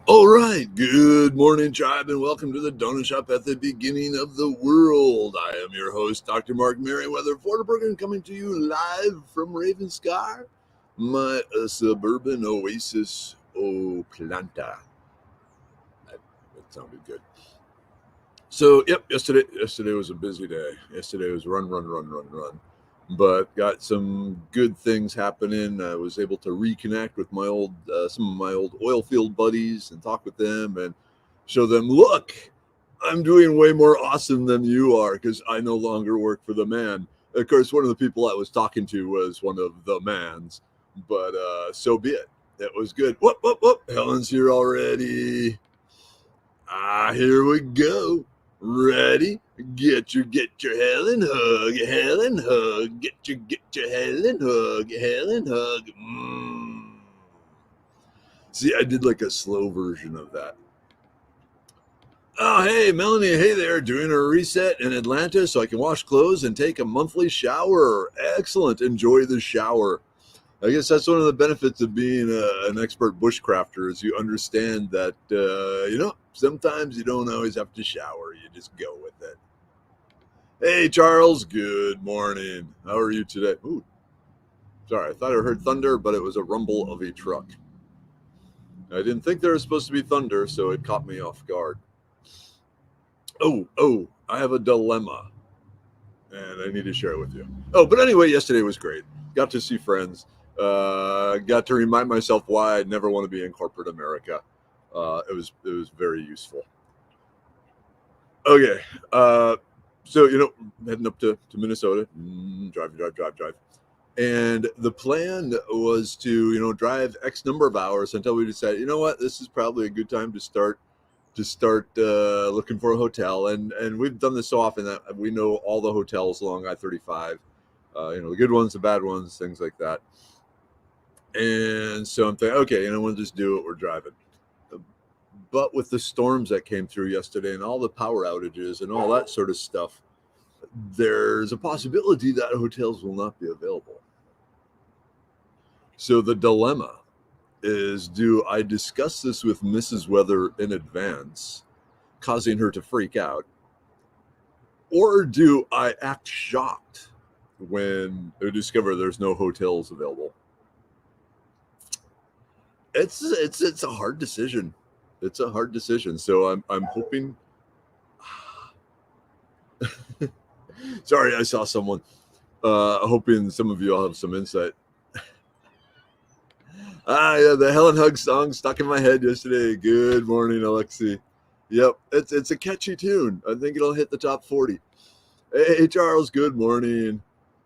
All right, good morning, tribe, and welcome to the Donut Shop at the beginning of the world. I am your host, Dr. Mark Merriweather Forderbergen, coming to you live from Raven Scar, my suburban oasis, Planta. That sounded good. So, yesterday was a busy day. Yesterday was run. But got some good things happening. I was able to reconnect with my some of my old oil field buddies and talk with them and show them, look, I'm doing way more awesome than you are because I no longer work for the man. Of course, one of the people I was talking to was one of the mans, but so be it. It was good. Whoop. Helen's here already. Here we go. Ready? Get your Helen hug. Get your Helen hug. See, I did like a slow version of that. Oh, hey, Melanie, hey there, doing a reset in Atlanta so I can wash clothes and take a monthly shower. Excellent. Enjoy the shower. I guess that's one of the benefits of being an expert bushcrafter is you understand that, sometimes you don't always have to shower. You just go with it. Hey, Charles, good morning. How are you today? Ooh, sorry, I thought I heard thunder, but it was a rumble of a truck. I didn't think there was supposed to be thunder, so it caught me off guard. Oh, I have a dilemma, and I need to share it with you. Oh, but anyway, yesterday was great. Got to see friends. Got to remind myself why I never want to be in corporate America. It was very useful. Okay, so heading up to Minnesota, drive, and the plan was to drive X number of hours until we decided, you know what, this is probably a good time to start looking for a hotel, and we've done this so often that we know all the hotels along I-35, the good ones, the bad ones, things like that. And so I'm thinking, okay, we'll just do it. We're driving. But with the storms that came through yesterday and all the power outages and all that sort of stuff, there's a possibility that hotels will not be available. So the dilemma is, do I discuss this with Mrs. Weather in advance, causing her to freak out? Or do I act shocked when I discover there's no hotels available? It's a hard decision. It's a hard decision. So I'm hoping. Sorry, I saw someone. Hoping some of you all have some insight. Yeah, the Helen Hug song stuck in my head yesterday. Good morning, Alexi. Yep, it's a catchy tune. I think it'll hit the top 40. Hey, Charles, good morning.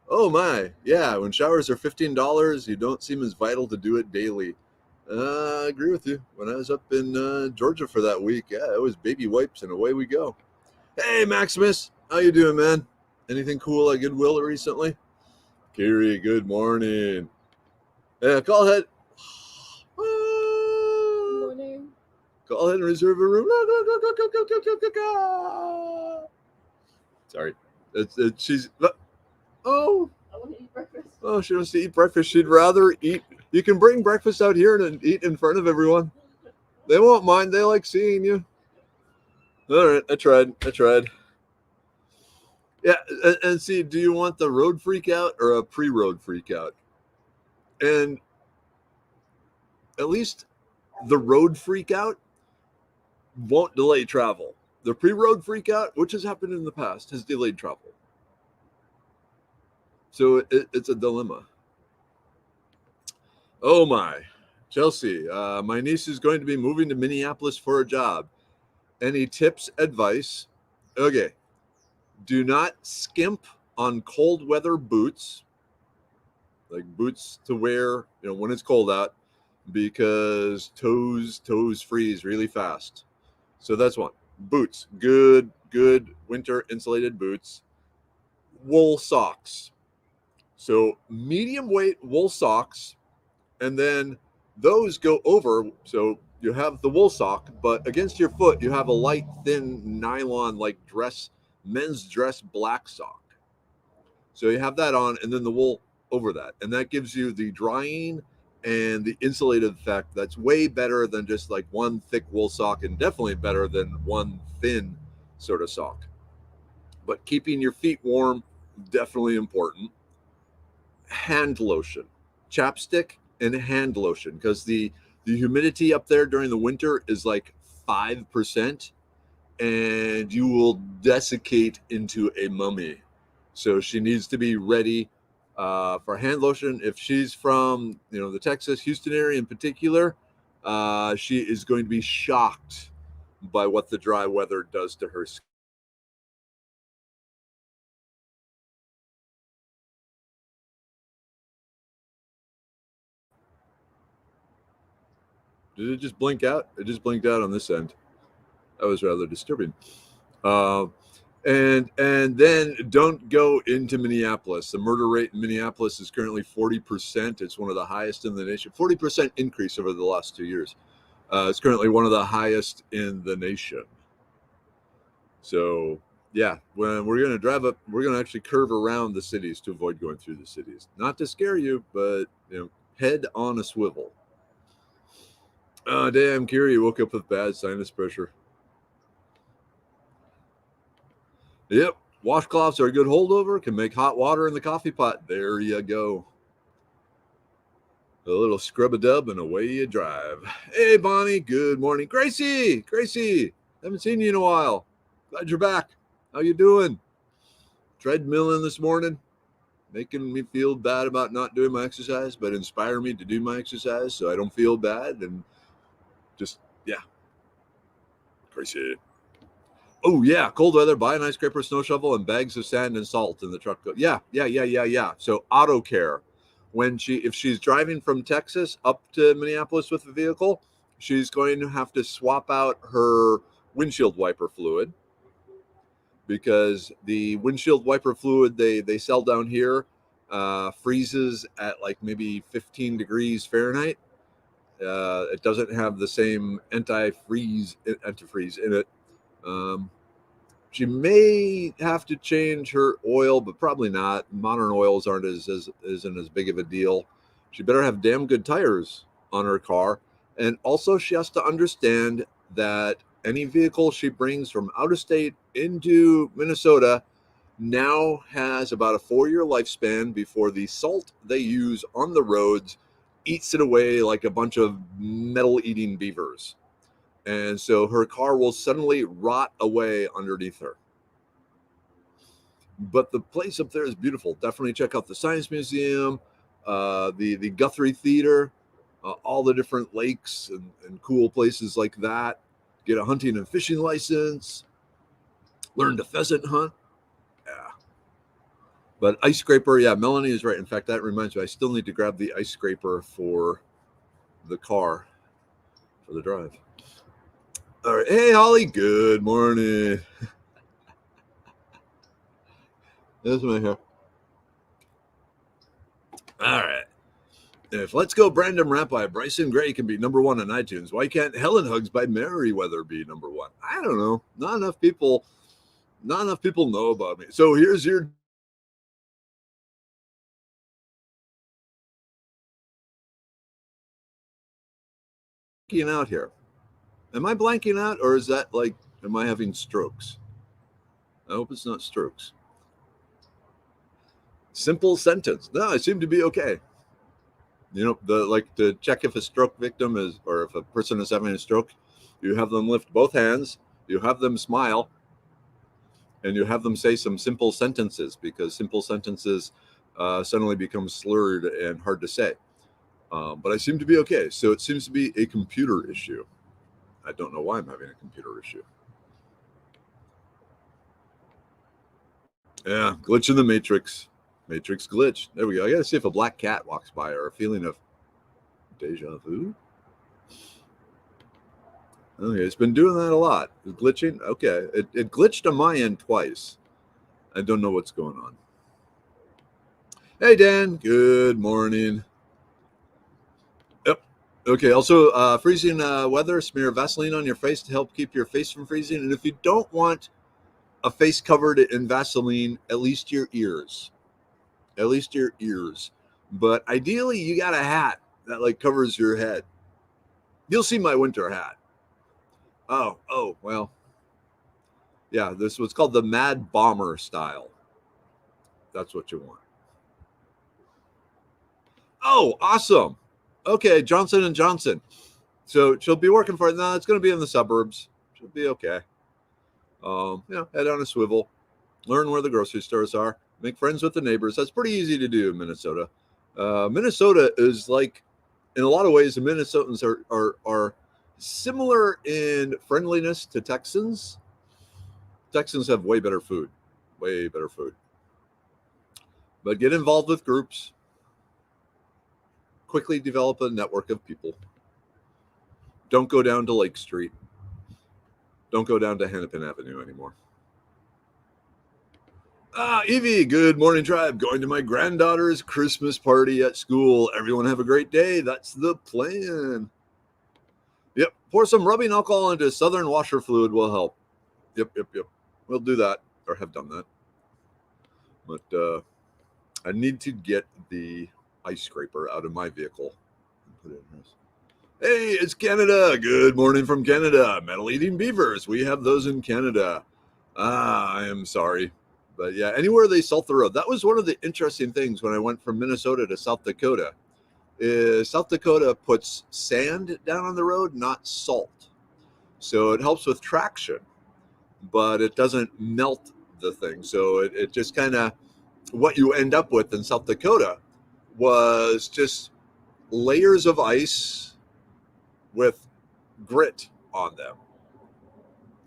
Oh my, yeah, when showers are $15, you don't seem as vital to do it daily. I agree with you. When I was up in Georgia for that week, yeah, it was baby wipes and away we go. Hey, Maximus, how you doing, man? Anything cool at Goodwill recently? Kiri, good morning. Yeah, call ahead. Good morning. Call ahead and reserve a room. Sorry, she's. Oh. I want to eat breakfast. Oh, she wants to eat breakfast. She'd rather eat. You can bring breakfast out here and eat in front of everyone. They won't mind. They like seeing you. All right, I tried. Yeah, and see, do you want the road freak out or a pre-road freak out? And at least the road freak out won't delay travel. The pre-road freak out, which has happened in the past, has delayed travel. So it's a dilemma. Oh my, Chelsea, my niece is going to be moving to Minneapolis for a job. Any tips, advice? Okay, do not skimp on cold weather boots, like boots to wear, when it's cold out, because toes freeze really fast. So that's one. Boots, good winter insulated boots. Wool socks. So medium weight wool socks, and then those go over. So you have the wool sock, but against your foot, you have a light, thin nylon, like men's dress black sock. So you have that on, and then the wool over that. And that gives you the drying and the insulative effect, that's way better than just like one thick wool sock, and definitely better than one thin sort of sock. But keeping your feet warm, definitely important. Hand lotion, chapstick, and hand lotion, because the humidity up there during the winter is like 5%, and you will desiccate into a mummy. So she needs to be ready for hand lotion. If she's from the Texas Houston area in particular, she is going to be shocked by what the dry weather does to her skin. Did it just blink out? It just blinked out on this end. That was rather disturbing. Uh, and then don't go into Minneapolis. The murder rate in Minneapolis is currently 40%. It's one of the highest in the nation. 40% increase over the last 2 years. It's currently one of the highest in the nation. So yeah, when we're going to drive up, we're going to actually curve around the cities to avoid going through the cities. Not to scare you, but head on a swivel. Oh, damn, Kiri, you woke up with bad sinus pressure. Yep, washcloths are a good holdover. Can make hot water in the coffee pot. There you go. A little scrub a dub and away you drive. Hey, Bonnie, good morning. Gracie, haven't seen you in a while. Glad you're back. How you doing? Treadmilling this morning, making me feel bad about not doing my exercise, but inspire me to do my exercise so I don't feel bad and just, yeah, Gracie. Oh yeah, cold weather. Buy an ice scraper, snow shovel, and bags of sand and salt in the truck. Yeah. So auto care. If she's driving from Texas up to Minneapolis with a vehicle, she's going to have to swap out her windshield wiper fluid, because the windshield wiper fluid they sell down here freezes at like maybe 15 degrees Fahrenheit. It doesn't have the same antifreeze in it. Um, She may have to change her oil, but probably not. Modern oils aren't isn't as big of a deal. She better have damn good tires on her car, and also she has to understand that any vehicle she brings from out of state into Minnesota now has about a 4-year lifespan before the salt they use on the roads eats it away like a bunch of metal eating beavers. And so her car will suddenly rot away underneath her. But the place up there is beautiful. Definitely check out the Science Museum, the Guthrie Theater, all the different lakes and cool places like that. Get a hunting and fishing license. Learn to pheasant hunt. Yeah. But ice scraper, yeah, Melanie is right. In fact, that reminds me, I still need to grab the ice scraper for the car for the drive. All right. Hey, Holly. Good morning. There's my hair. All right. If Let's Go Brandon Rap by Bryson Gray can be number one on iTunes, why can't Helen Hugs by Merriweather be number one? I don't know. Not enough people know about me. So here's your blanking out here. Am I blanking out, or is that like, am I having strokes? I hope it's not strokes. Simple sentence. No, I seem to be okay. The like to check if a stroke victim is, or if a person is having a stroke, you have them lift both hands, you have them smile, and you have them say some simple sentences, because simple sentences suddenly become slurred and hard to say. But I seem to be okay. So it seems to be a computer issue. I don't know why I'm having a computer issue. Yeah, glitch in the matrix. Matrix glitch. There we go. I got to see if a black cat walks by, or a feeling of deja vu. Okay, it's been doing that a lot. Glitching. Okay, it glitched on my end twice. I don't know what's going on. Hey, Dan. Good morning. Yep. Okay. Also, freezing weather, smear Vaseline on your face to help keep your face from freezing. And if you don't want a face covered in Vaseline, at least your ears. At least your ears. But ideally, you got a hat. that like covers your head. You'll see my winter hat. Oh, well, yeah, this was called the Mad Bomber style. That's what you want. Oh, awesome. Okay, Johnson and Johnson. So she'll be working for it. No, it's going to be in the suburbs. She'll be okay. Head on a swivel, learn where the grocery stores are, make friends with the neighbors. That's pretty easy to do in Minnesota. Minnesota is like, in a lot of ways, the Minnesotans are similar in friendliness to Texans. Texans have way better food, but get involved with groups. Quickly develop a network of people. Don't go down to Lake Street. Don't go down to Hennepin Avenue anymore. Evie, good morning, tribe. Going to my granddaughter's Christmas party at school. Everyone have a great day. That's the plan. Yep. Pour some rubbing alcohol into Southern washer fluid will help. Yep. We'll do that, or have done that. But I need to get the ice scraper out of my vehicle and put it in hers. Hey, it's Canada. Good morning from Canada. Metal-eating beavers. We have those in Canada. I am sorry. But yeah, anywhere they salt the road. That was one of the interesting things when I went from Minnesota to South Dakota. South Dakota puts sand down on the road, not salt. So it helps with traction, but it doesn't melt the thing. So it just kind of, what you end up with in South Dakota was just layers of ice with grit on them.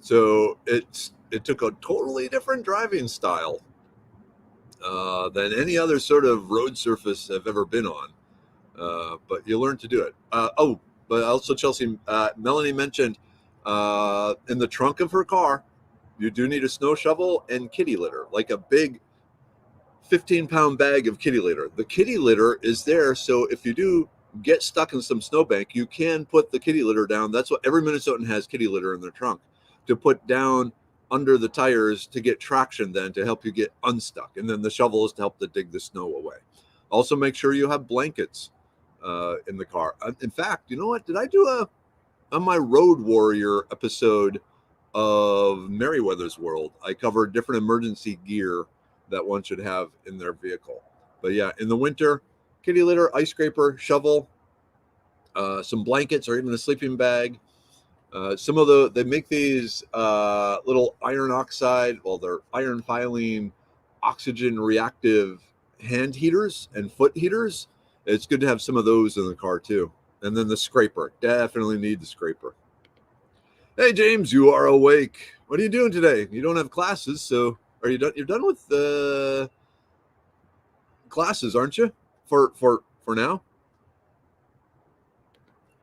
So it took a totally different driving style than any other sort of road surface I've ever been on. But you learn to do it. But also Chelsea, Melanie mentioned in the trunk of her car, you do need a snow shovel and kitty litter, like a big 15-pound bag of kitty litter. The kitty litter is there, so if you do get stuck in some snowbank, you can put the kitty litter down. That's what every Minnesotan has, kitty litter in their trunk, to put down under the tires to get traction, then to help you get unstuck. And then the shovel is to help to dig the snow away. Also, make sure you have blankets in the car. In fact, you know what? Did I do on my Road Warrior episode of Merriweather's World, I covered different emergency gear that one should have in their vehicle. But yeah, in the winter, kitty litter, ice scraper, shovel, some blankets, or even a sleeping bag. They make these little iron oxide, they're iron filing, oxygen reactive hand heaters and foot heaters. It's good to have some of those in the car too. And then the scraper, definitely need the scraper. Hey James, you are awake. What are you doing today? You don't have classes, so are you done? You're done with the classes, aren't you? For now.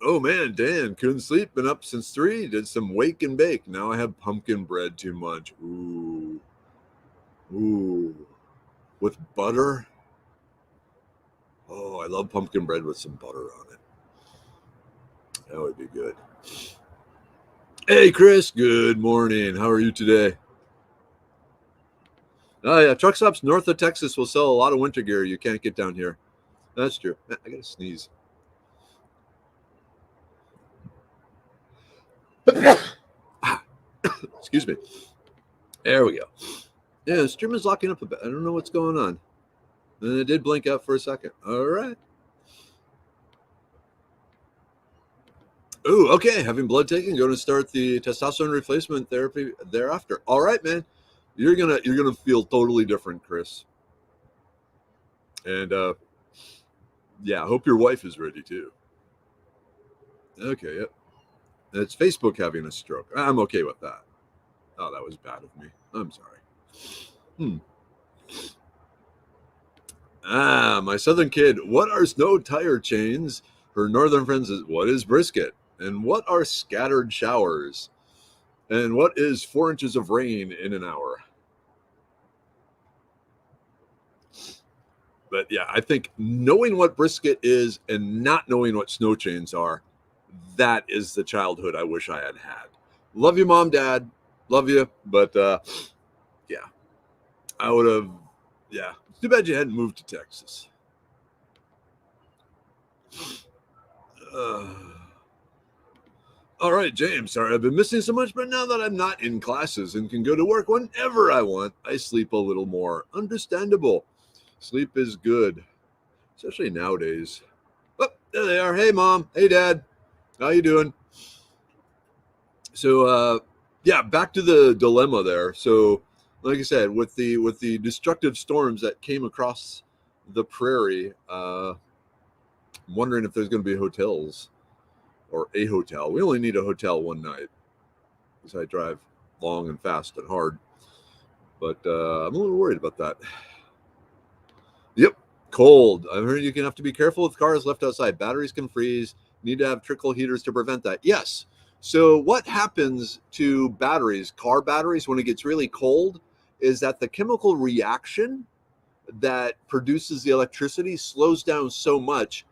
Oh man, Dan, couldn't sleep. Been up since 3. Did some wake and bake. Now I have pumpkin bread too much. Ooh, with butter. Oh, I love pumpkin bread with some butter on it. That would be good. Hey Chris, good morning. How are you today? Oh yeah, truck stops north of Texas will sell a lot of winter gear you can't get down here. That's true. I gotta sneeze. Excuse me. There we go. Yeah, the stream is locking up a bit. I don't know what's going on. And it did blink out for a second. All right. Oh, okay. Having blood taken, going to start the testosterone replacement therapy thereafter. All right, man. You're gonna feel totally different, Chris. And yeah, I hope your wife is ready too. Okay, yep. It's Facebook having a stroke. I'm okay with that. Oh, that was bad of me. I'm sorry. My southern kid. What are snow tire chains? Her northern friends is, what is brisket? And what are scattered showers? And what is 4 inches of rain in an hour? But yeah, I think knowing what brisket is and not knowing what snow chains are, that is the childhood I wish I had had. Love you, Mom, Dad. Love you. But yeah, I would have, yeah. It's too bad you hadn't moved to Texas. All right, James. Sorry I've been missing so much, but now that I'm not in classes and can go to work whenever I want, I sleep a little more. Understandable. Sleep is good, especially nowadays. Oh, there they are. Hey, Mom. Hey, Dad. How you doing? So, yeah, back to the dilemma there. So, like I said, with the destructive storms that came across the prairie, I'm wondering if there's going to be hotels or a hotel. We only need a hotel one night because I drive long and fast and hard. But I'm a little worried about that. Yep, cold. I heard you can have to be careful with cars left outside. Batteries can freeze. Need to have trickle heaters to prevent that. Yes. So what happens to batteries, car batteries, when it gets really cold, is that the chemical reaction that produces the electricity slows down so much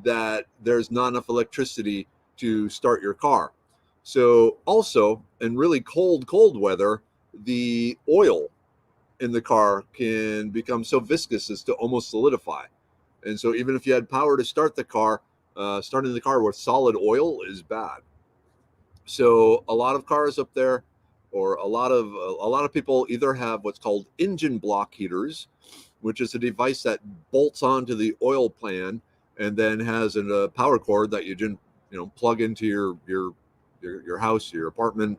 that there's not enough electricity to start your car. So also in really cold weather, the oil in the car can become so viscous as to almost solidify. And so even if you had power to start the car, starting the car with solid oil is bad. So a lot of cars up there, or a lot of people either have what's called engine block heaters, which is a device that bolts onto the oil pan and then has a power cord that plug into your house, your apartment.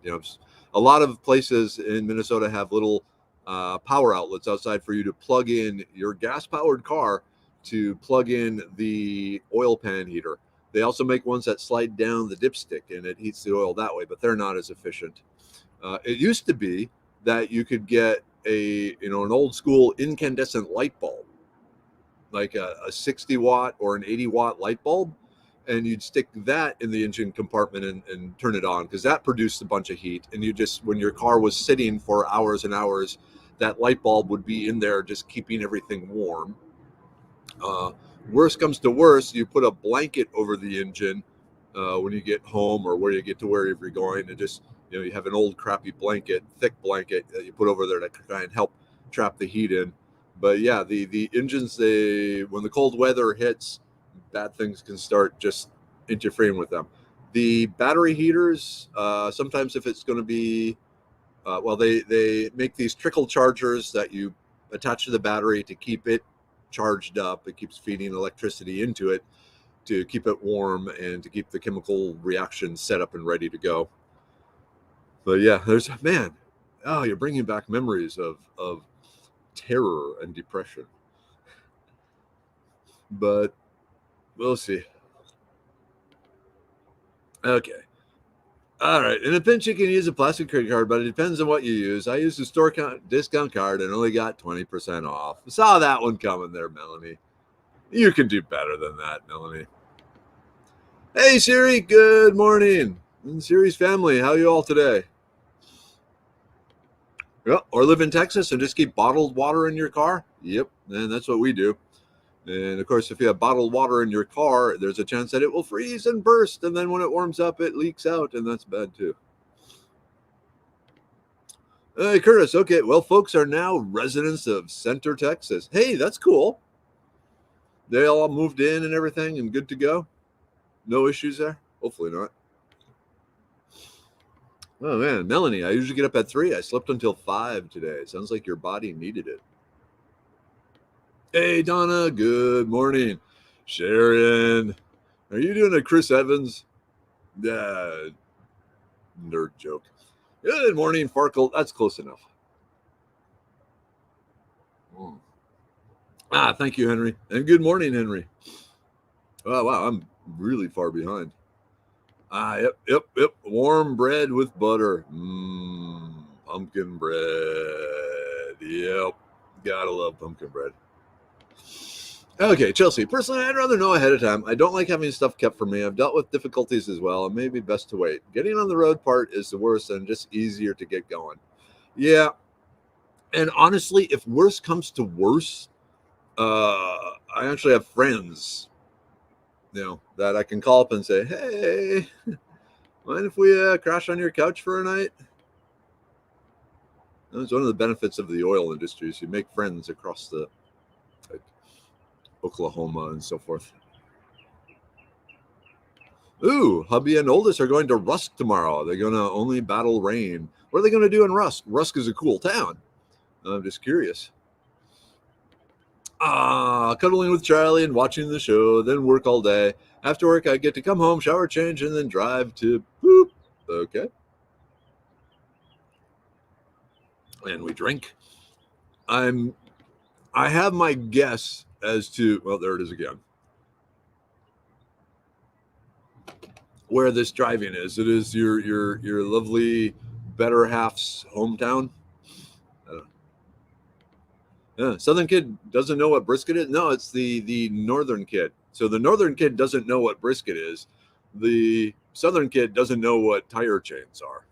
A lot of places in Minnesota have little power outlets outside for you to plug in your gas powered car to plug in the oil pan heater. They also make ones that slide down the dipstick and it heats the oil that way, but they're not as efficient. It used to be that you could get an old school incandescent light bulb, like a 60 watt or an 80-watt light bulb, and you'd stick that in the engine compartment and turn it on because that produced a bunch of heat. And when your car was sitting for hours and hours, that light bulb would be in there just keeping everything warm. Uh, Worst comes to worst, you put a blanket over the engine when you get home or where you get to wherever you're going, and just you have an old crappy blanket, thick blanket that you put over there to try and help trap the heat in. But yeah, the engines, when the cold weather hits, bad things can start just interfering with them. The battery heaters, sometimes if it's going to be they make these trickle chargers that you attach to the battery to keep it charged up. It keeps feeding electricity into it to keep it warm and to keep the chemical reaction set up and ready to go. But yeah, you're bringing back memories of terror and depression. But we'll see. Okay. All right. In a pinch, you can use a plastic credit card, but it depends on what you use. I used a store discount card and only got 20% off. Saw that one coming there, Melanie. You can do better than that, Melanie. Hey, Siri. Good morning. And Siri's family. How are you all today? Yep. Or live in Texas and just keep bottled water in your car? Yep. And that's what we do. And of course, if you have bottled water in your car, there's a chance that it will freeze and burst. And then when it warms up, it leaks out. And that's bad too. Hey, Curtis. Okay. Well, folks are now residents of Center, Texas. Hey, that's cool. They all moved in and everything and good to go. No issues there. Hopefully not. Oh man, Melanie, I usually get up at 3. I slept until 5 today. Sounds like your body needed it. Hey Donna, good morning. Sharon, are you doing a Chris Evans? Nerd joke. Good morning, Farkle. That's close enough. Thank you, Henry. And good morning, Henry. Oh, wow, I'm really far behind. Yep. Warm bread with butter. Pumpkin bread. Yep. Gotta love pumpkin bread. Okay, Chelsea. Personally, I'd rather know ahead of time. I don't like having stuff kept from me. I've dealt with difficulties as well. It may be best to wait. Getting on the road part is the worst and just easier to get going. Yeah. And honestly, if worse comes to worse, I actually have friends, that I can call up and say, hey, mind if we crash on your couch for a night? That's one of the benefits of the oil industry is you make friends across the Oklahoma and so forth. Ooh, hubby and oldest are going to Rusk tomorrow. They're going to only battle rain. What are they going to do in Rusk? Rusk is a cool town. I'm just curious. Cuddling with Charlie and watching the show, then work all day. After work, I get to come home, shower, change, and then drive to poop. Okay. And we drink. I have my guess as to, well, there it is again, where this driving is. It is your lovely better half's hometown. Yeah, Southern kid doesn't know what brisket is. No, it's the Northern kid. So the Northern kid doesn't know what brisket is. The Southern kid doesn't know what tire chains are.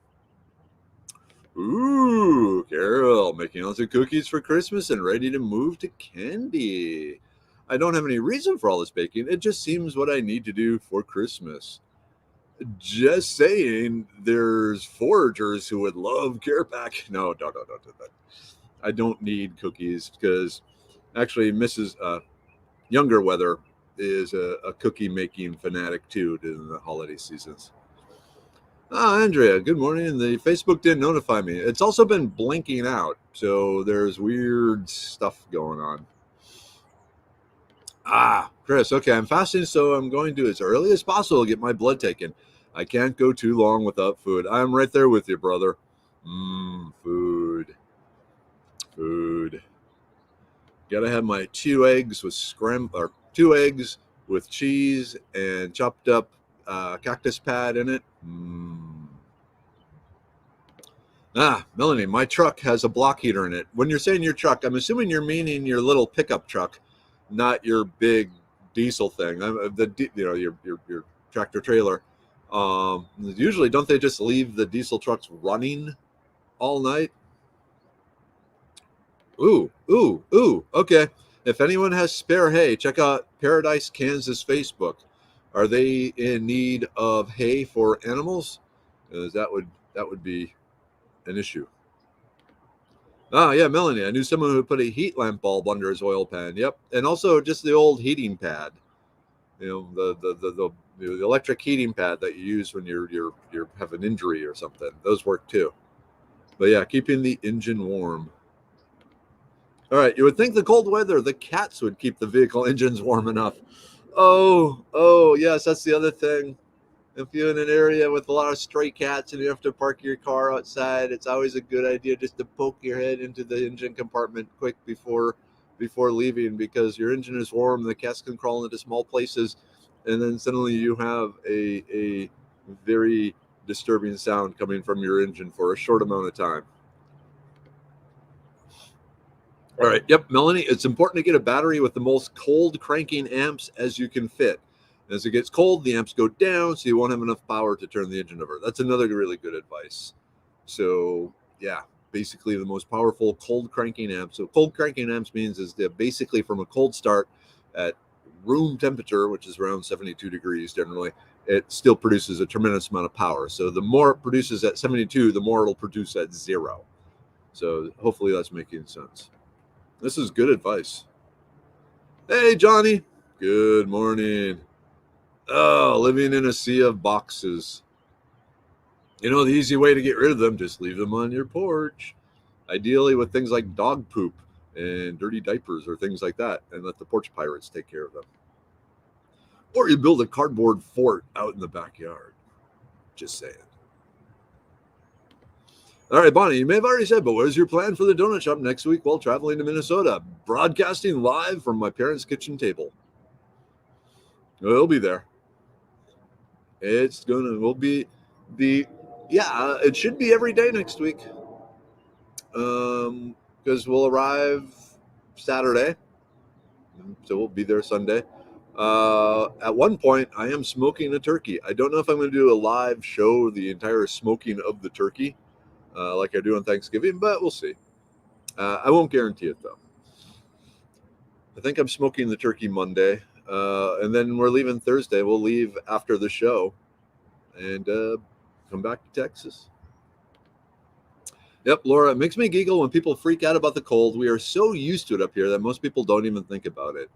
Ooh, Carol, making lots of cookies for Christmas and ready to move to candy. I don't have any reason for all this baking. It just seems what I need to do for Christmas. Just saying, there's foragers who would love care pack. No, don't do that. I don't need cookies because actually Mrs. Younger Weather is a cookie making fanatic too during the holiday seasons. Andrea, good morning. The Facebook didn't notify me. It's also been blinking out, so there's weird stuff going on. Chris, okay, I'm fasting, so I'm going to as early as possible get my blood taken. I can't go too long without food. I'm right there with you, brother. Food. Gotta have my 2 eggs with cheese and chopped up cactus pad in it. Melanie, my truck has a block heater in it. When you're saying your truck, I'm assuming you're meaning your little pickup truck, not your big diesel thing. Your tractor trailer. Usually, don't they just leave the diesel trucks running all night? Ooh. Okay. If anyone has spare hay, check out Paradise, Kansas Facebook. Are they in need of hay for animals? Because that would be an issue. Yeah, Melanie. I knew someone who put a heat lamp bulb under his oil pan. Yep, and also just the old heating pad. You know, the electric heating pad that you use when you have an injury or something. Those work too. But yeah, keeping the engine warm. All right, you would think the cold weather, the cats would keep the vehicle engines warm enough. Oh, yes, that's the other thing. If you're in an area with a lot of stray cats and you have to park your car outside, it's always a good idea just to poke your head into the engine compartment quick before leaving, because your engine is warm, the cats can crawl into small places, and then suddenly you have a very disturbing sound coming from your engine for a short amount of time. All right. Yep, Melanie, it's important to get a battery with the most cold cranking amps as you can fit. As it gets cold, the amps go down, so you won't have enough power to turn the engine over. That's another really good advice. So, yeah, basically the most powerful cold cranking amp. So, cold cranking amps means is they're basically from a cold start at room temperature, which is around 72 degrees generally, it still produces a tremendous amount of power. So, the more it produces at 72, the more it'll produce at 0. So, hopefully that's making sense. This is good advice. Hey, Johnny. Good morning. Oh, living in a sea of boxes. You know, the easy way to get rid of them, just leave them on your porch. Ideally with things like dog poop and dirty diapers or things like that, and let the porch pirates take care of them. Or you build a cardboard fort out in the backyard. Just saying. All right, Bonnie, you may have already said, but what is your plan for the donut shop next week while traveling to Minnesota? Broadcasting live from my parents' kitchen table. We'll be there. It should be every day next week. Because we'll arrive Saturday, so we'll be there Sunday. At one point, I am smoking a turkey. I don't know if I'm going to do a live show, the entire smoking of the turkey, like I do on Thanksgiving, but we'll see. I won't guarantee it, though. I think I'm smoking the turkey Monday, and then we're leaving Thursday. We'll leave after the show and come back to Texas. Yep, Laura, it makes me giggle when people freak out about the cold. We are so used to it up here that most people don't even think about it.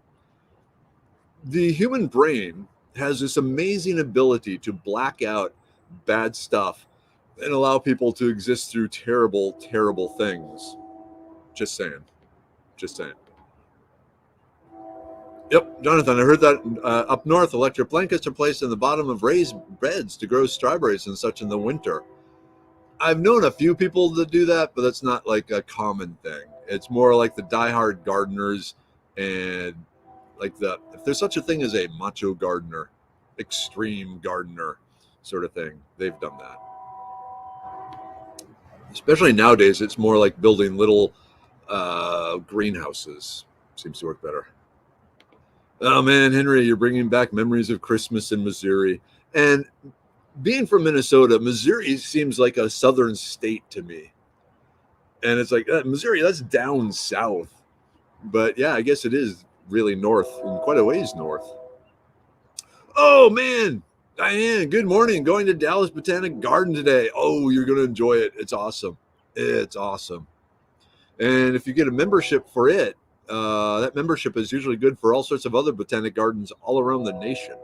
The human brain has this amazing ability to black out bad stuff and allow people to exist through terrible, terrible things. Just saying. Just saying. Yep, Jonathan, I heard that up north, electric blankets are placed in the bottom of raised beds to grow strawberries and such in the winter. I've known a few people that do that, but that's not like a common thing. It's more like the diehard gardeners and like if there's such a thing as a macho gardener, extreme gardener sort of thing, they've done that. Especially nowadays, it's more like building little greenhouses. Seems to work better. Oh man, Henry, you're bringing back memories of Christmas in Missouri. And being from Minnesota, Missouri seems like a southern state to me. And it's like, Missouri, that's down south. But yeah, I guess it is really north and quite a ways north. Oh man, Diane, good morning. Going to Dallas Botanic Garden today. Oh, you're going to enjoy it. It's awesome. It's awesome. And if you get a membership for it, that membership is usually good for all sorts of other botanic gardens all around the nation.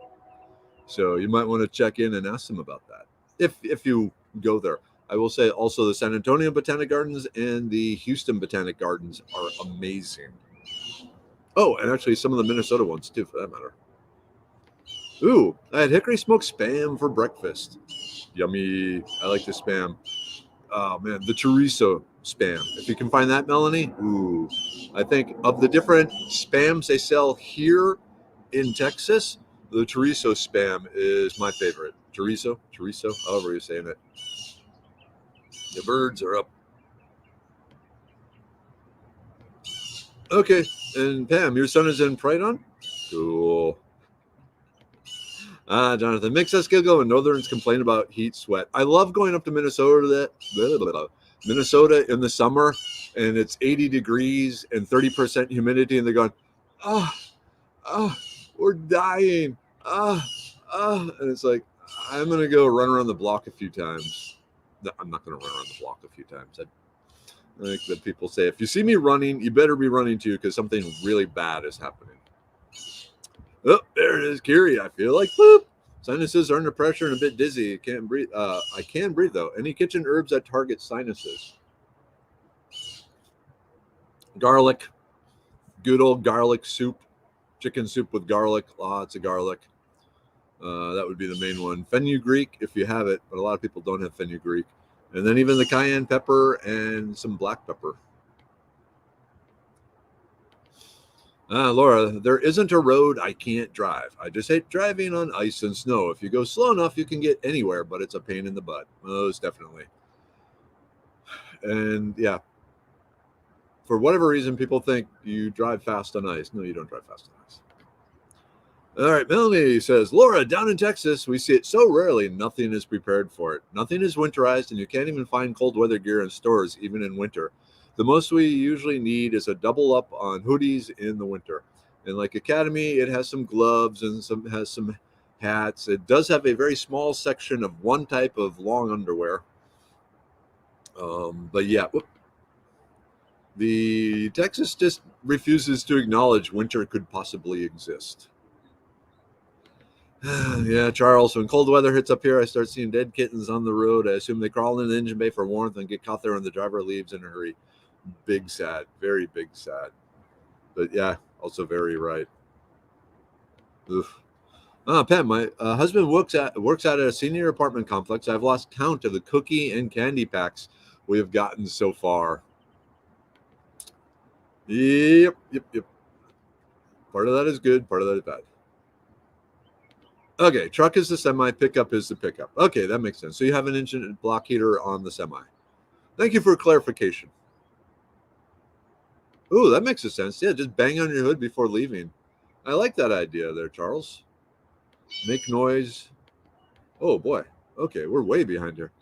So you might want to check in and ask them about that if you go there. I will say also the San Antonio Botanic Gardens and the Houston Botanic Gardens are amazing. Oh, and actually some of the Minnesota ones too, for that matter. Ooh, I had hickory smoked Spam for breakfast. Yummy. I like the Spam. Oh man, the chorizo Spam. If you can find that, Melanie. Ooh, I think of the different Spams they sell here in Texas, the chorizo Spam is my favorite. Chorizo, however you're saying it. The birds are up. Okay, and Pam, your son is in Pridon? Cool. Jonathan, makes us giggle when Northerns complain about heat sweat. I love going up to Minnesota in the summer, and it's 80 degrees and 30% humidity, and they're going, we're dying. And it's like, I'm going to go run around the block a few times. No, I'm not going to run around the block a few times. I think that people say, if you see me running, you better be running too, because something really bad is happening. Oh, there it is, Kiri. I feel like poop. Sinuses are under pressure and a bit dizzy. I can't breathe. I can breathe though. Any kitchen herbs that target sinuses? Garlic, good old garlic soup, chicken soup with garlic, lots of garlic. That would be the main one. Fenugreek, if you have it, but a lot of people don't have fenugreek. And then even the cayenne pepper and some black pepper. Laura, there isn't a road I can't drive. I just hate driving on ice and snow. If you go slow enough, you can get anywhere, but it's a pain in the butt. Most definitely. And yeah, for whatever reason, people think you drive fast on ice. No, you don't drive fast on ice. All right, Melanie says, Laura, down in Texas, we see it so rarely, nothing is prepared for it. Nothing is winterized, and you can't even find cold weather gear in stores, even in winter. The most we usually need is a double up on hoodies in the winter. And like Academy, it has some gloves and has some hats. It does have a very small section of one type of long underwear. But yeah, the Texas just refuses to acknowledge winter could possibly exist. Yeah, Charles, when cold weather hits up here, I start seeing dead kittens on the road. I assume they crawl in the engine bay for warmth and get caught there when the driver leaves in a hurry. Big sad, very big sad. But yeah, also very right. Oof. Pam, my husband works at a senior apartment complex. I've lost count of the cookie and candy packs we have gotten so far. Yep. Part of that is good, part of that is bad. Okay, truck is the semi, pickup is the pickup. Okay, that makes sense. So you have an engine block heater on the semi. Thank you for clarification. Ooh, that makes sense. Yeah, just bang on your hood before leaving. I like that idea there, Charles. Make noise. Oh, boy. Okay, we're way behind here.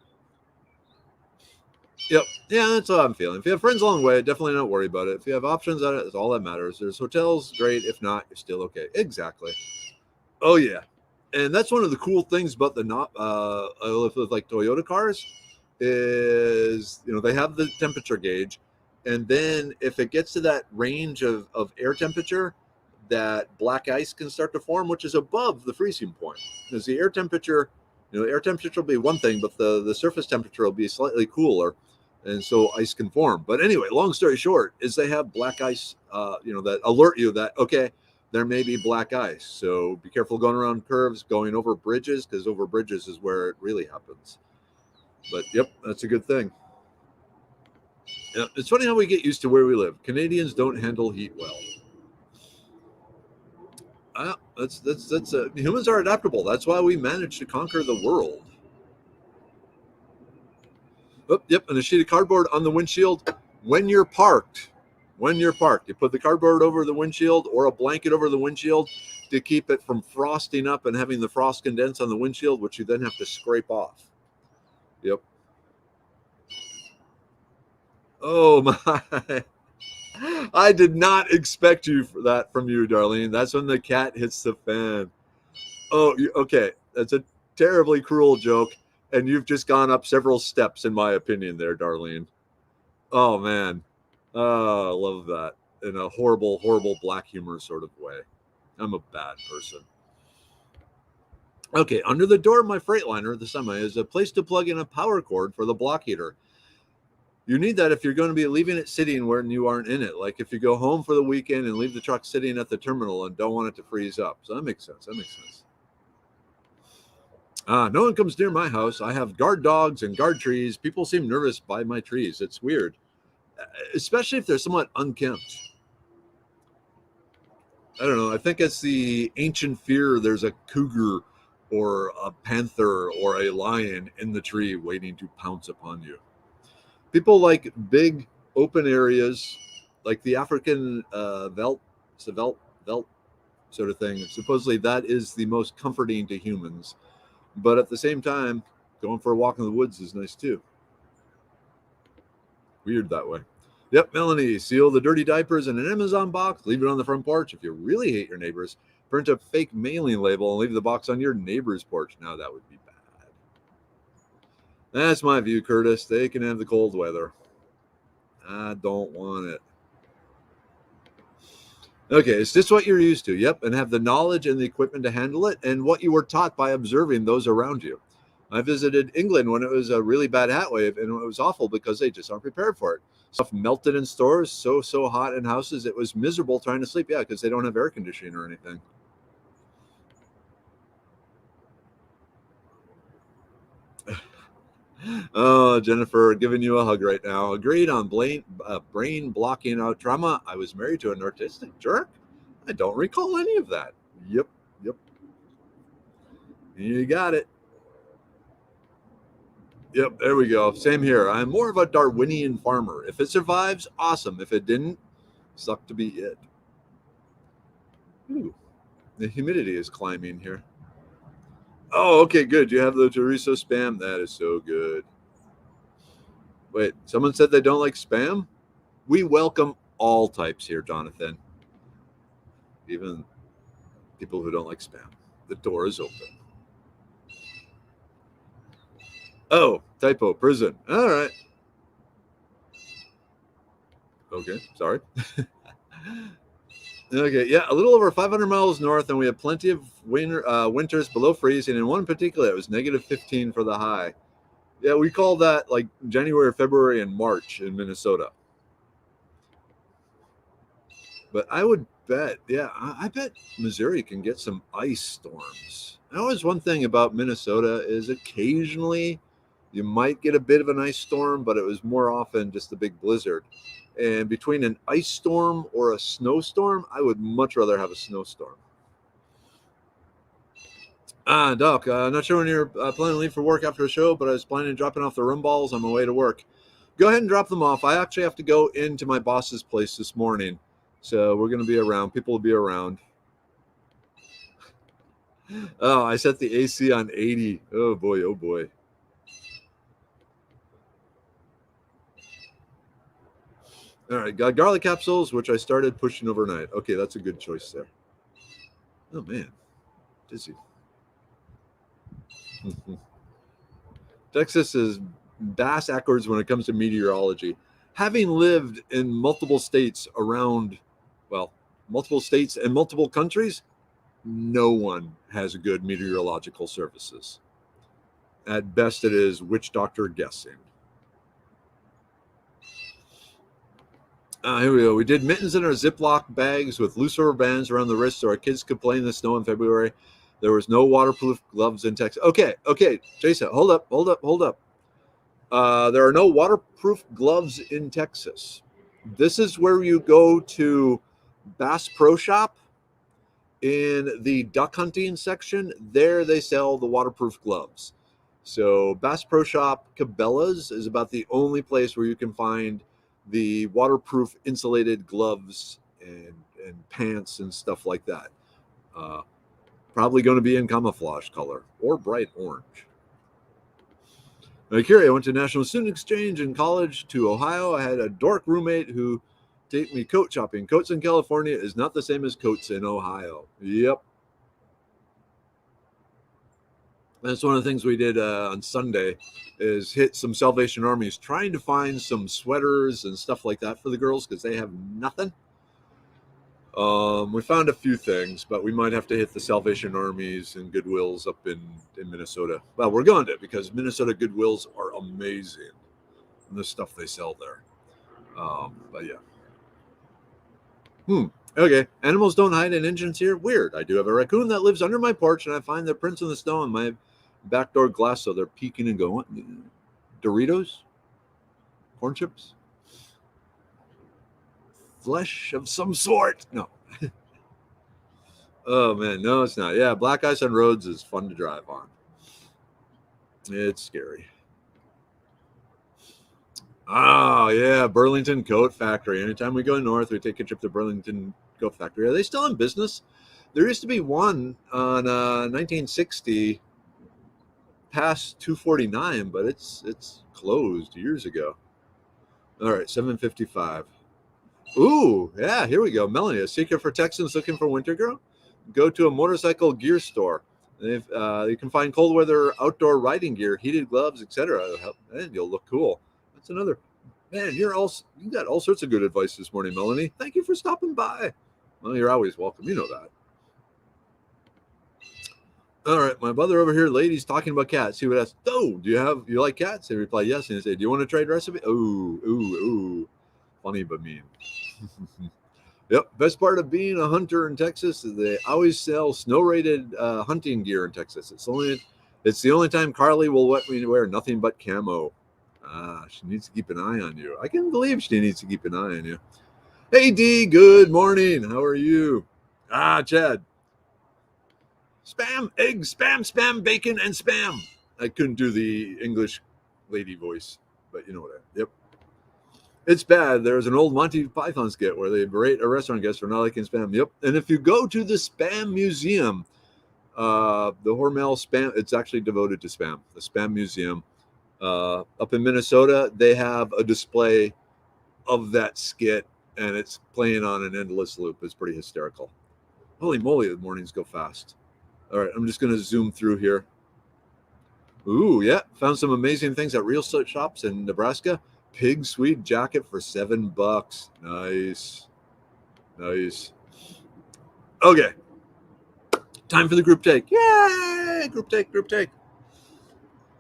Yep. Yeah, that's how I'm feeling. If you have friends along the way, definitely don't worry about it. If you have options on it, that's all that matters. There's hotels, great. If not, you're still okay. Exactly. Oh, yeah. And that's one of the cool things about the like Toyota cars is, they have the temperature gauge. And then if it gets to that range of air temperature, that black ice can start to form, which is above the freezing point. Because the air temperature, the air temperature will be one thing, but the surface temperature will be slightly cooler, and so ice can form. But anyway, long story short, is they have black ice, that alert you that, okay, there may be black ice. So be careful going around curves, going over bridges, because over bridges is where it really happens. But yep, that's a good thing. Yeah, it's funny how we get used to where we live. Canadians don't handle heat well. Humans are adaptable. That's why we managed to conquer the world. Oh, yep, and a sheet of cardboard on the windshield when you're parked. When you're parked, you put the cardboard over the windshield or a blanket over the windshield to keep it from frosting up and having the frost condense on the windshield, which you then have to scrape off. Yep. Oh my. I did not expect you for that from you, Darlene. That's when the cat hits the fan. Oh, okay. That's a terribly cruel joke, and you've just gone up several steps, in my opinion, there, Darlene. Oh man, I love that in a horrible, horrible black humor sort of way. I'm a bad person. Okay, under the door of my Freightliner, the semi, is a place to plug in a power cord for the block heater. You need that if you're going to be leaving it sitting when you aren't in it. Like if you go home for the weekend and leave the truck sitting at the terminal and don't want it to freeze up. So that makes sense. That makes sense. No one comes near my house. I have guard dogs and guard trees. People seem nervous by my trees. It's weird, especially if they're somewhat unkempt. I don't know. I think it's the ancient fear there's a cougar or a panther or a lion in the tree waiting to pounce upon you. People like big open areas, like the African veldt sort of thing. Supposedly that is the most comforting to humans. But at the same time, going for a walk in the woods is nice too. Weird that way. Yep, Melanie, seal the dirty diapers in an Amazon box, leave it on the front porch. If you really hate your neighbors, print a fake mailing label and leave the box on your neighbor's porch. Now that would be bad. That's my view, Curtis. They can have the cold weather. I don't want it. Okay, is this what you're used to? Yep, and have the knowledge and the equipment to handle it and what you were taught by observing those around you. I visited England when it was a really bad hat wave, and it was awful because they just aren't prepared for it. Stuff melted in stores, so hot in houses, it was miserable trying to sleep. Yeah, because they don't have air conditioning or anything. Oh, Jennifer, giving you a hug right now. Agreed on brain blocking out trauma. I was married to an autistic jerk. I don't recall any of that. Yep, yep. You got it. Yep, there we go. Same here. I'm more of a Darwinian farmer. If it survives, awesome. If it didn't, suck to be it. Ooh, the humidity is climbing here. Oh, okay, good. You have the chorizo spam. That is so good. Wait, someone said they don't like spam? We welcome all types here, Jonathan. Even people who don't like spam. The door is open. Oh, typo, prison. All right. Okay, sorry. Okay, yeah, a little over 500 miles north, and we have plenty of winters below freezing. And one in particular, it was negative 15 for the high. Yeah, we call that like January, February, and March in Minnesota. But I would bet, yeah, I bet Missouri can get some ice storms. That was one thing about Minnesota is occasionally you might get a bit of an ice storm, but it was more often just a big blizzard. And between an ice storm or a snowstorm, I would much rather have a snowstorm. Doc, I'm not sure when you're planning to leave for work after the show, but I was planning on dropping off the rum balls on my way to work. Go ahead and drop them off. I actually have to go into my boss's place this morning. So we're going to be around. People will be around. Oh, I set the AC on 80. Oh, boy. Oh, boy. All right. Got garlic capsules, which I started pushing overnight. Okay, that's a good choice there. Oh, man. Dizzy. Texas is bass backwards when it comes to meteorology. Having lived in multiple states around, well, multiple states and multiple countries, no one has good meteorological services. At best, it is witch doctor guessing. Here we go. We did mittens in our Ziploc bags with loose rubber bands around the wrist so our kids could play in the snow in February. There was no waterproof gloves in Texas. Okay, Jason, hold up. There are no waterproof gloves in Texas. This is where you go to Bass Pro Shop in the duck hunting section. There they sell the waterproof gloves. So Bass Pro Shop Cabela's is about the only place where you can find the waterproof insulated gloves and pants and stuff like that. Uh, Probably going to be in camouflage color or bright orange. I went to National Student Exchange in college to Ohio. I had a dork roommate who take me coat shopping. Coats in California is not the same as coats in Ohio. Yep. That's one of the things we did on Sunday is hit some Salvation Armies trying to find some sweaters and stuff like that for the girls because they have nothing. We found a few things, but we might have to hit the Salvation Armies and Goodwills up in Minnesota. Well, we're going to because Minnesota Goodwills are amazing. And the stuff they sell there. But yeah. Okay. Animals don't hide in engines here. Weird. I do have a raccoon that lives under my porch, and I find their prints in the snow on my back door glass, so they're peeking and going. Doritos? Corn chips? Flesh of some sort? No. Oh, man. No, it's not. Yeah, black ice on roads is fun to drive on. It's scary. Oh, yeah, Burlington Coat Factory. Anytime we go north, we take a trip to Burlington Coat Factory. Are they still in business? There used to be one on 1960 past 249, but it's closed years ago. All right, 755. Ooh, yeah, here we go. Melanie, a secret for Texans looking for winter girl? Go to a motorcycle gear store. You can find cold weather outdoor riding gear, heated gloves, etc. And you'll look cool. That's another. Man, you got all sorts of good advice this morning, Melanie. Thank you for stopping by. Well, you're always welcome. You know that. All right, my brother over here, ladies talking about cats. He would ask, "Oh, you like cats?" He reply, "Yes." And he say, "Do you want to trade recipe?" Ooh, funny but mean. Yep. Best part of being a hunter in Texas is they always sell snow-rated hunting gear in Texas. It's the only time Carly will let me wear nothing but camo. She needs to keep an eye on you. I can believe she needs to keep an eye on you. Hey D, good morning. How are you? Chad. Spam, eggs, spam, bacon, and spam. I couldn't do the English lady voice, but you know what? Yep. It's bad. There's an old Monty Python skit where they berate a restaurant guest for not liking spam. Yep. And if you go to the Spam Museum, the Hormel Spam, it's actually devoted to spam. The Spam Museum up in Minnesota, they have a display of that skit, and it's playing on an endless loop. It's pretty hysterical. Holy moly, the mornings go fast. All right, I'm just going to zoom through here. Ooh, yeah. Found some amazing things at real shops in Nebraska. Pig sweet jacket for $7. Nice. Okay. Time for the group take. Yay! Group take.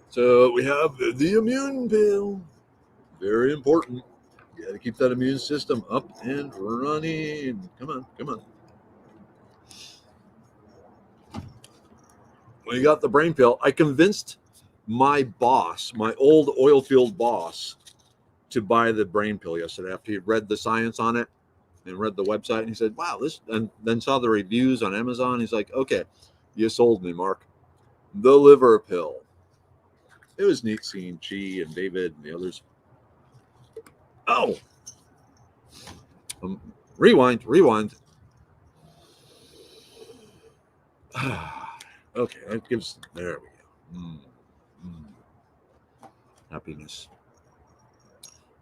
So we have the immune pill. Very important. You got to keep that immune system up and running. Come on. We got the brain pill. I convinced my boss, my old oil field boss, to buy the brain pill yesterday after he read the science on it and read the website. And he said, wow, and then saw the reviews on Amazon. He's like, okay, you sold me, Mark. The liver pill. It was neat seeing G and David and the others. Oh, rewind. Okay, that gives, there we go. Happiness.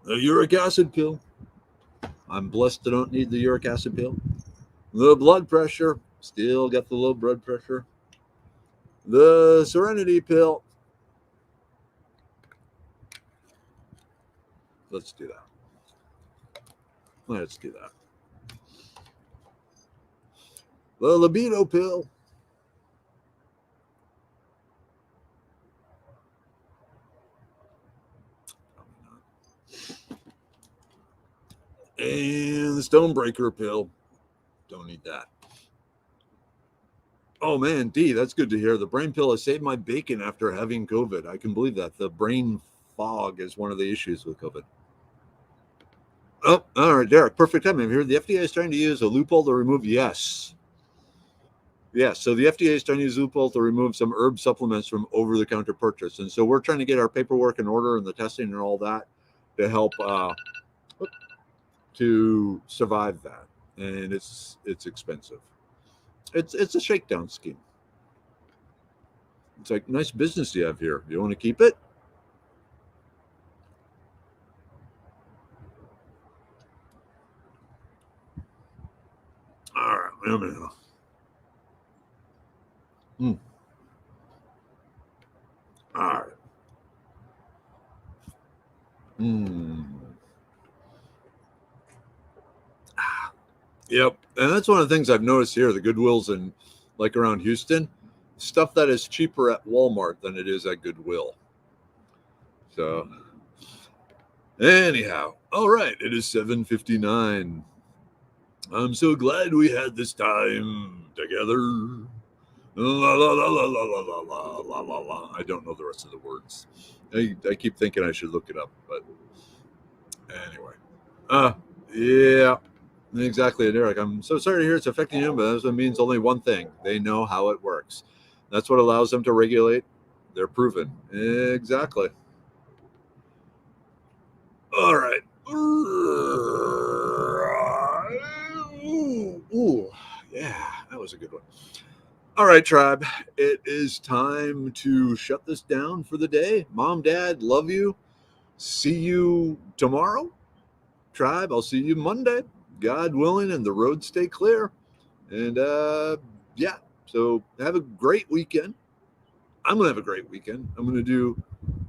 The uric acid pill. I'm blessed I don't need the uric acid pill. The blood pressure. Still got the low blood pressure. The serenity pill. Let's do that. The libido pill. And the Stonebreaker pill. Don't need that. Oh man, D, that's good to hear. The brain pill has saved my bacon after having COVID. I can believe that. The brain fog is one of the issues with COVID. Oh, all right, Derek. Perfect timing here. The FDA is trying to use a loophole to remove. Yes. Yes. So the FDA is trying to use a loophole to remove some herb supplements from over the counter purchase. And so we're trying to get our paperwork in order and the testing and all that to help to survive that. And it's expensive. It's a shakedown scheme. It's like, nice business you have here. You want to keep it? All right, wait a minute. All right. Yep. And that's one of the things I've noticed here, the Goodwills and like around Houston, stuff that is cheaper at Walmart than it is at Goodwill. So anyhow, all right, it is 7:59. I'm so glad we had this time together. La la la la la la la la la la la. I don't know the rest of the words. I keep thinking I should look it up, but anyway. Yeah, exactly, Derek. I'm so sorry to hear it's affecting you, but that means only one thing: they know how it works. That's what allows them to regulate. They're proven. Exactly. All right. Ooh, yeah, that was a good one. All right, tribe. It is time to shut this down for the day. Mom, Dad, love you. See you tomorrow. Tribe, I'll see you Monday. God willing, and the roads stay clear. And yeah, so have a great weekend. I'm going to have a great weekend. I'm going to do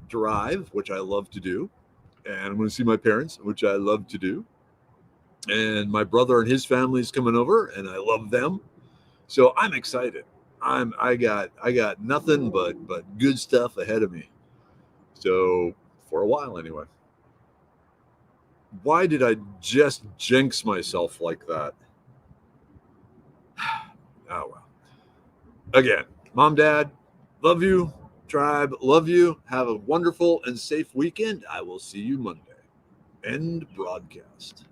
drive, which I love to do. And I'm going to see my parents, which I love to do. And my brother and his family is coming over, and I love them. So I'm excited. I got nothing but good stuff ahead of me. So for a while anyway. Why did I just jinx myself like that? Oh well. Again, Mom, Dad, love you. Tribe, love you. Have a wonderful and safe weekend. I will see you Monday. End broadcast.